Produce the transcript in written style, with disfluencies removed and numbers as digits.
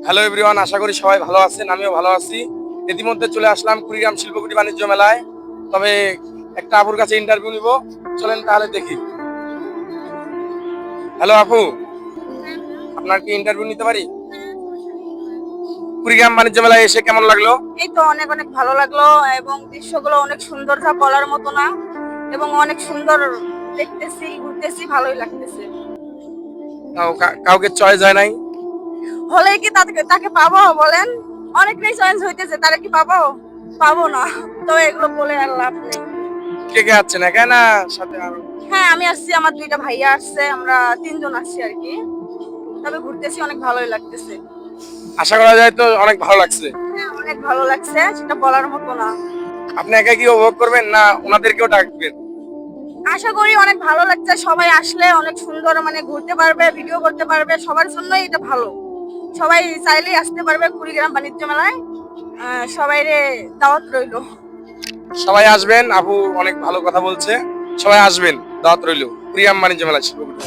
Hello everyone, আশা করি সবাই ভালো আছেন, আমিও ভালো আছি। ইতিমধ্যে চলে আসলাম কুড়িগ্রাম শিল্পকুটি বাণিজ্য মেলায়। তবে একটা আপুর কাছে ইন্টারভিউ নিব, চলেন তাহলে দেখি। হ্যালো আপু, আপনার কি ইন্টারভিউ নিতে পারি? কুড়িগ্রাম বাণিজ্য মেলায় এসে কেমন লাগলো? এই তো অনেক অনেক ভালো লাগলো এবং দৃশ্যগুলো অনেক সুন্দর, যা বলার মতো না। এবং অনেক সুন্দর দেখতেছি, ঘুরতেছি, ভালোই লাগতেছে। কাউকে চয়েস হয় নাই? হলে কি তাকে তাকে পাবো বলেন? অনেকটাই চয়েস হইতেছে, তারা কি পাবো? পাবো না। তো এগুলো বলে আর লাভ নেই। কে কে আছেন, একা না সাথে আরো? হ্যাঁ, আমি আসছি, আমার দুইটা ভাইয়া আসছে, আমরা তিনজন আসছি আর কি। তবে ঘুরতেছি, অনেক ভালোই লাগতেছে। আশা করা যায় তো অনেক ভালো লাগছে। হ্যাঁ, অনেক ভালো লাগছে, সেটা বলার মতো না। আপনি একা কি উপভোগ করবেন না ওনাদেরকেও ডাকবেন? আশা করি অনেক ভালো লাগছে, সবাই আসলে অনেক সুন্দর মানে ঘুরতে পারবে, ভিডিও করতে পারবে, সবার জন্যই এটা ভালো। সবাই চাইলেই আসতে পারবে কুড়িগ্রাম বাণিজ্য মেলায়। সবাইরে দাওয়াত রইলো। সবাই আসবেন, আপু অনেক ভালো কথা বলছে। সবাই আসবেন, দাওয়াত রইলো কুড়িগ্রাম বাণিজ্য মেলা শিল্পকুটি।